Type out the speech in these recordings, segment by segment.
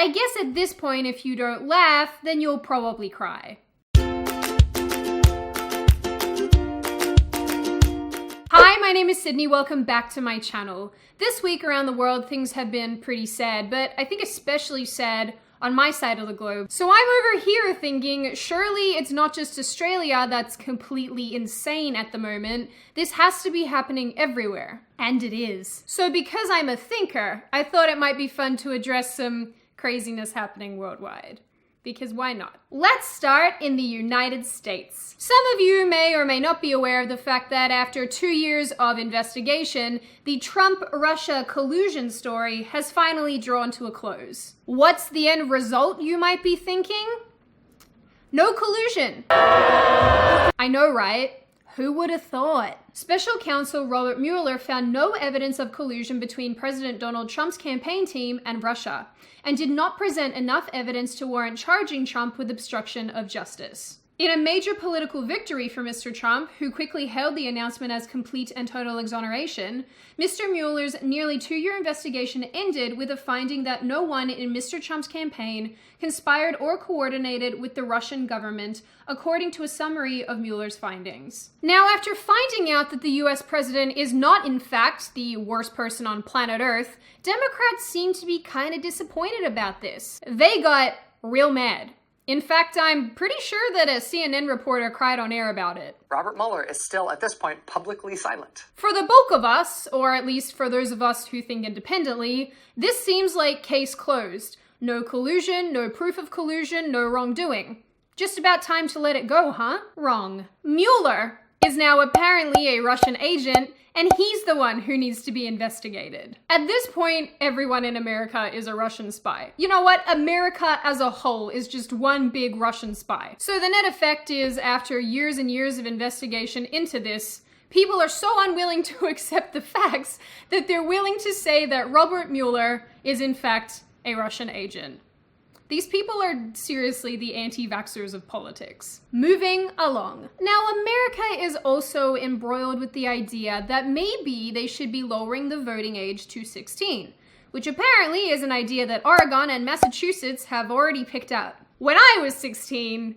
I guess at this point, if you don't laugh, then you'll probably cry. Hi, my name is Sydney. Welcome back to my channel. This week around the world, things have been pretty sad, but I think especially sad on my side of the globe. So I'm over here thinking, surely it's not just Australia that's completely insane at the moment. This has to be happening everywhere. And it is. So because I'm a thinker, I thought it might be fun to address some craziness happening worldwide. Because why not? Let's start in the United States. Some of you may or may not be aware of the fact that after 2 years of investigation, the Trump-Russia collusion story has finally drawn to a close. What's the end result, you might be thinking? No collusion. I know, right? Who would have thought? Special counsel Robert Mueller found no evidence of collusion between President Donald Trump's campaign team and Russia, and did not present enough evidence to warrant charging Trump with obstruction of justice. In a major political victory for Mr. Trump, who quickly hailed the announcement as complete and total exoneration, Mr. Mueller's nearly 2-year investigation ended with a finding that no one in Mr. Trump's campaign conspired or coordinated with the Russian government, according to a summary of Mueller's findings. Now, after finding out that the US president is not, in fact, the worst person on planet Earth, Democrats seem to be kind of disappointed about this. They got real mad. In fact, I'm pretty sure that a CNN reporter cried on air about it. Robert Mueller is still, at this point, publicly silent. For the bulk of us, or at least for those of us who think independently, this seems like case closed. No collusion, no proof of collusion, no wrongdoing. Just about time to let it go, huh? Wrong. Mueller is now apparently a Russian agent, and he's the one who needs to be investigated. At this point, everyone in America is a Russian spy. You know what? America as a whole is just one big Russian spy. So the net effect is, after years and years of investigation into this, people are so unwilling to accept the facts that they're willing to say that Robert Mueller is in fact a Russian agent. These people are seriously the anti-vaxxers of politics. Moving along. Now, America is also embroiled with the idea that maybe they should be lowering the voting age to 16, which apparently is an idea that Oregon and Massachusetts have already picked up. When I was 16,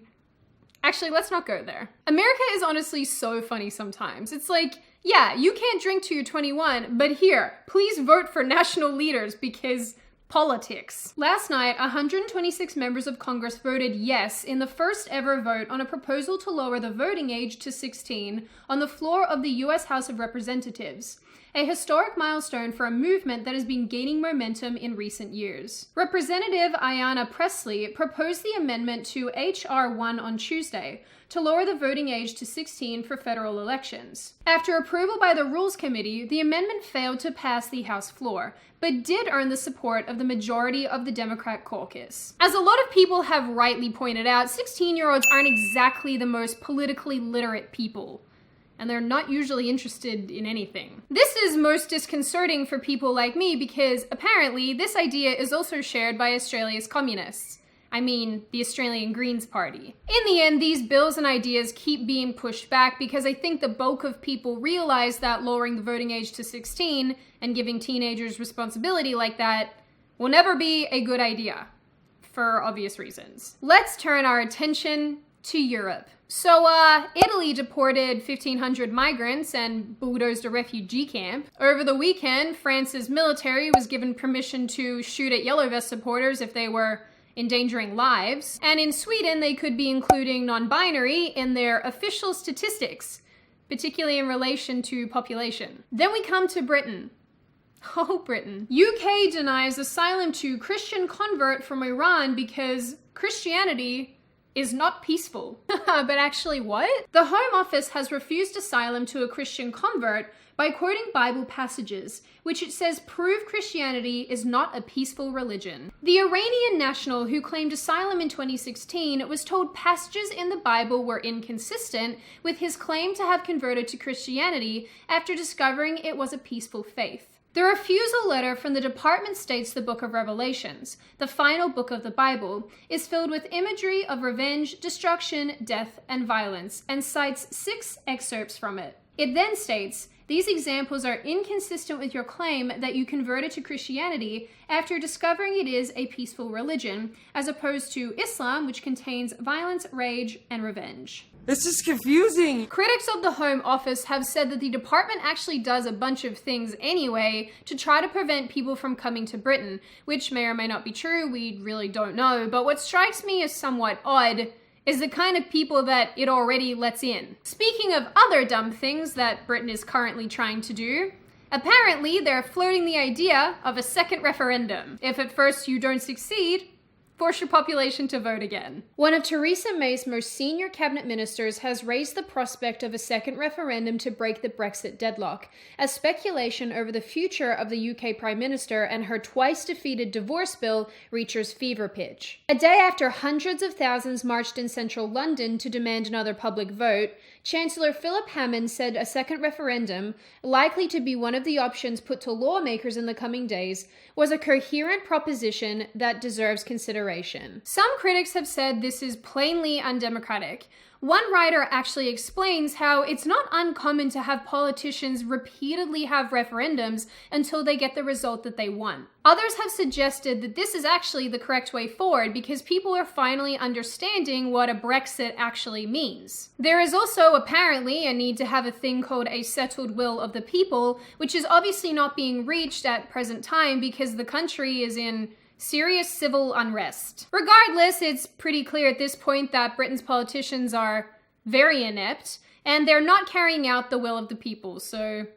actually, let's not go there. America is honestly so funny sometimes. It's like, yeah, you can't drink till you're 21, but here, please vote for national leaders because politics. Last night, 126 members of Congress voted yes in the first ever vote on a proposal to lower the voting age to 16 on the floor of the US House of Representatives, a historic milestone for a movement that has been gaining momentum in recent years. Representative Ayanna Pressley proposed the amendment to H.R. 1 on Tuesday to lower the voting age to 16 for federal elections. After approval by the Rules Committee, the amendment failed to pass the House floor, but did earn the support of the majority of the Democrat caucus. As a lot of people have rightly pointed out, 16-year-olds aren't exactly the most politically literate people, and they're not usually interested in anything. This is most disconcerting for people like me because apparently this idea is also shared by Australia's communists. I mean, the Australian Greens Party. In the end, these bills and ideas keep being pushed back because I think the bulk of people realize that lowering the voting age to 16 and giving teenagers responsibility like that will never be a good idea, for obvious reasons. Let's turn our attention to Europe. So, Italy deported 1,500 migrants and bulldozed a refugee camp. Over the weekend, France's military was given permission to shoot at Yellow Vest supporters if they were endangering lives. And in Sweden, they could be including non-binary in their official statistics, particularly in relation to population. Then we come to Britain. Oh, Britain. UK denies asylum to Christian convert from Iran because Christianity is not peaceful. But actually what? The Home Office has refused asylum to a Christian convert by quoting Bible passages, which it says prove Christianity is not a peaceful religion. The Iranian national who claimed asylum in 2016 was told passages in the Bible were inconsistent with his claim to have converted to Christianity after discovering it was a peaceful faith. The refusal letter from the department states the book of Revelations, the final book of the Bible, is filled with imagery of revenge, destruction, death, and violence, and cites 6 excerpts from it. It then states, These examples are inconsistent with your claim that you converted to Christianity after discovering it is a peaceful religion, as opposed to Islam, which contains violence, rage, and revenge. This is confusing. Critics of the Home Office have said that the department actually does a bunch of things anyway to try to prevent people from coming to Britain, which may or may not be true, we really don't know, but what strikes me as somewhat odd is the kind of people that it already lets in. Speaking of other dumb things that Britain is currently trying to do, apparently they're floating the idea of a second referendum. If at first you don't succeed, force your population to vote again. One of Theresa May's most senior cabinet ministers has raised the prospect of a second referendum to break the Brexit deadlock, as speculation over the future of the UK Prime Minister and her twice-defeated divorce bill reaches fever pitch. A day after hundreds of thousands marched in central London to demand another public vote, Chancellor Philip Hammond said a second referendum, likely to be one of the options put to lawmakers in the coming days, was a coherent proposition that deserves consideration. Some critics have said this is plainly undemocratic. One writer actually explains how it's not uncommon to have politicians repeatedly have referendums until they get the result that they want. Others have suggested that this is actually the correct way forward because people are finally understanding what a Brexit actually means. There is also apparently a need to have a thing called a settled will of the people, which is obviously not being reached at present time because the country is in serious civil unrest. Regardless, it's pretty clear at this point that Britain's politicians are very inept, and they're not carrying out the will of the people, so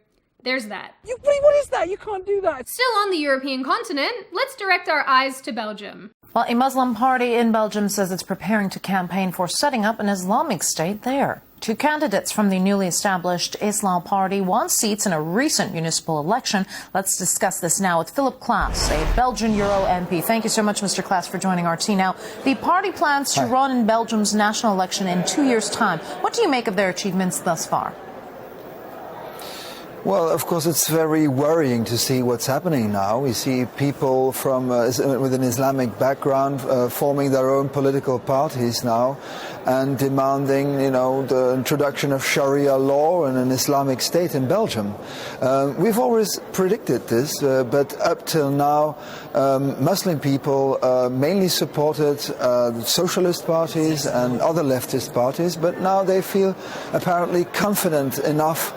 there's that. What is that? You can't do that. Still on the European continent, let's direct our eyes to Belgium. Well, a Muslim party in Belgium says it's preparing to campaign for setting up an Islamic State there. Two candidates from the newly established Islam Party won seats in a recent municipal election. Let's discuss this now with Philip Klaas, a Belgian Euro MP. Thank you so much, Mr. Klaas, for joining RT. Now, the party plans to run in Belgium's national election in 2 years' time. What do you make of their achievements thus far? Well, of course, it's very worrying to see what's happening now. We see people from with an Islamic background forming their own political parties now and demanding, the introduction of Sharia law and an Islamic state in Belgium. We've always predicted this, but up till now, Muslim people mainly supported socialist parties and other leftist parties, but now they feel apparently confident enough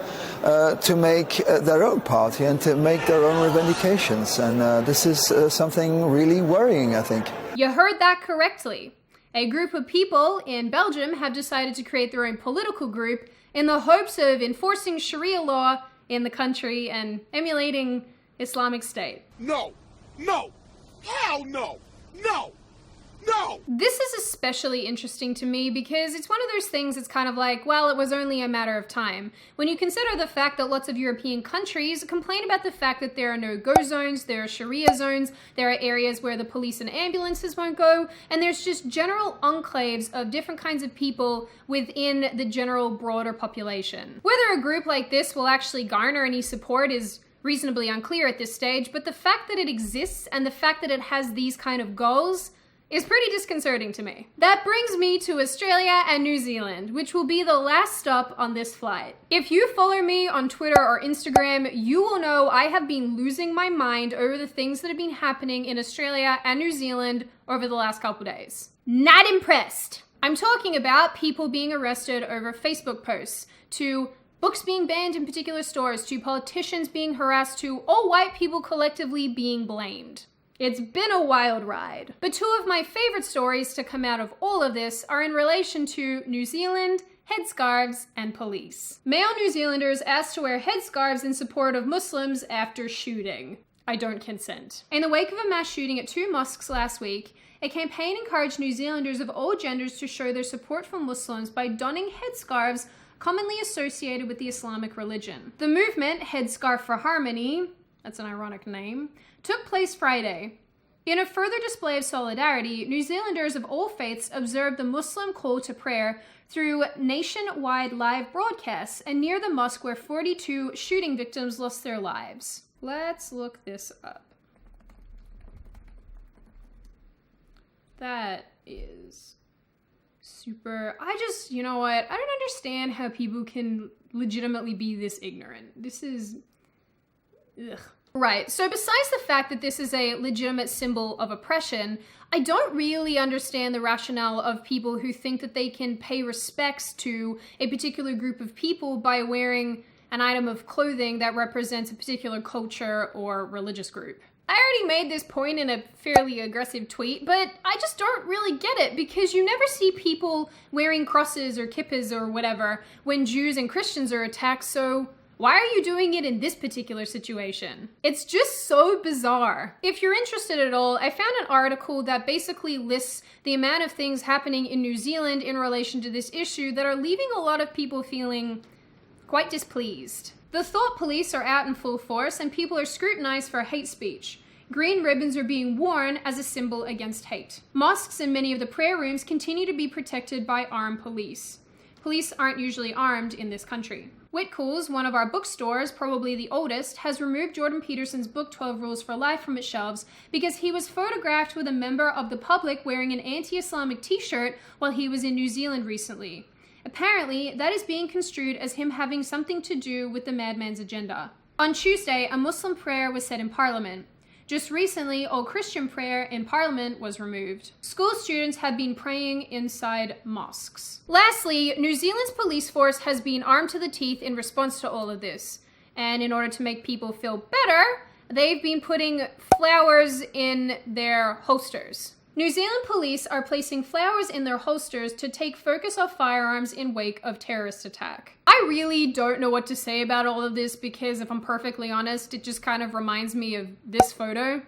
to make their own party and to make their own revendications. And this is something really worrying, I think. You heard that correctly. A group of people in Belgium have decided to create their own political group in the hopes of enforcing Sharia law in the country and emulating Islamic State. No! No! Hell no! No! No! This is especially interesting to me because it's one of those things that's kind of like, well, it was only a matter of time. When you consider the fact that lots of European countries complain about the fact that there are no-go zones, there are Sharia zones, there are areas where the police and ambulances won't go, and there's just general enclaves of different kinds of people within the general broader population. Whether a group like this will actually garner any support is reasonably unclear at this stage, but the fact that it exists and the fact that it has these kind of goals is pretty disconcerting to me. That brings me to Australia and New Zealand, which will be the last stop on this flight. If you follow me on Twitter or Instagram, you will know I have been losing my mind over the things that have been happening in Australia and New Zealand over the last couple days. Not impressed. I'm talking about people being arrested over Facebook posts, to books being banned in particular stores, to politicians being harassed, to all white people collectively being blamed. It's been a wild ride. But two of my favorite stories to come out of all of this are in relation to New Zealand, headscarves, and police. Male New Zealanders asked to wear headscarves in support of Muslims after shooting. I don't consent. In the wake of a mass shooting at 2 mosques last week, a campaign encouraged New Zealanders of all genders to show their support for Muslims by donning headscarves commonly associated with the Islamic religion. The movement, Headscarf for Harmony, that's an ironic name, took place Friday. In a further display of solidarity, New Zealanders of all faiths observed the Muslim call to prayer through nationwide live broadcasts and near the mosque where 42 shooting victims lost their lives. Let's look this up. That is You know what? I don't understand how people can legitimately be this ignorant. This is, ugh. Right, so besides the fact that this is a legitimate symbol of oppression, I don't really understand the rationale of people who think that they can pay respects to a particular group of people by wearing an item of clothing that represents a particular culture or religious group. I already made this point in a fairly aggressive tweet, but I just don't really get it because you never see people wearing crosses or kippas or whatever when Jews and Christians are attacked, so why are you doing it in this particular situation? It's just so bizarre. If you're interested at all, I found an article that basically lists the amount of things happening in New Zealand in relation to this issue that are leaving a lot of people feeling quite displeased. The thought police are out in full force and people are scrutinized for hate speech. Green ribbons are being worn as a symbol against hate. Mosques and many of the prayer rooms continue to be protected by armed police. Police aren't usually armed in this country. Whitcoulls, one of our bookstores, probably the oldest, has removed Jordan Peterson's book 12 Rules for Life from its shelves because he was photographed with a member of the public wearing an anti-Islamic t-shirt while he was in New Zealand recently. Apparently, that is being construed as him having something to do with the madman's agenda. On Tuesday, a Muslim prayer was said in Parliament. Just recently, all Christian prayer in Parliament was removed. School students have been praying inside mosques. Lastly, New Zealand's police force has been armed to the teeth in response to all of this. And in order to make people feel better, they've been putting flowers in their holsters. New Zealand police are placing flowers in their holsters to take focus off firearms in wake of terrorist attack. I really don't know what to say about all of this because if I'm perfectly honest, it just kind of reminds me of this photo.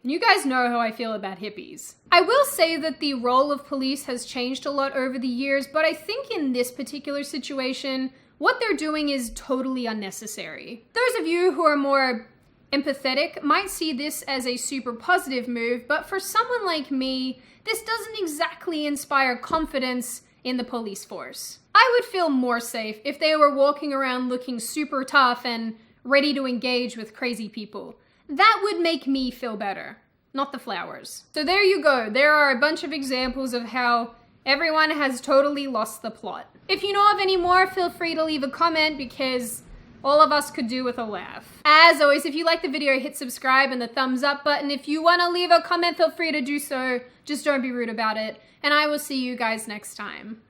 And you guys know how I feel about hippies. I will say that the role of police has changed a lot over the years, but I think in this particular situation, what they're doing is totally unnecessary. Those of you who are more empathetic might see this as a super positive move, but for someone like me, this doesn't exactly inspire confidence in the police force. I would feel more safe if they were walking around looking super tough and ready to engage with crazy people. That would make me feel better, not the flowers. So there you go. There are a bunch of examples of how everyone has totally lost the plot. If you know of any more, feel free to leave a comment because all of us could do with a laugh. As always, if you like the video, hit subscribe and the thumbs up button. If you want to leave a comment, feel free to do so. Just don't be rude about it. And I will see you guys next time.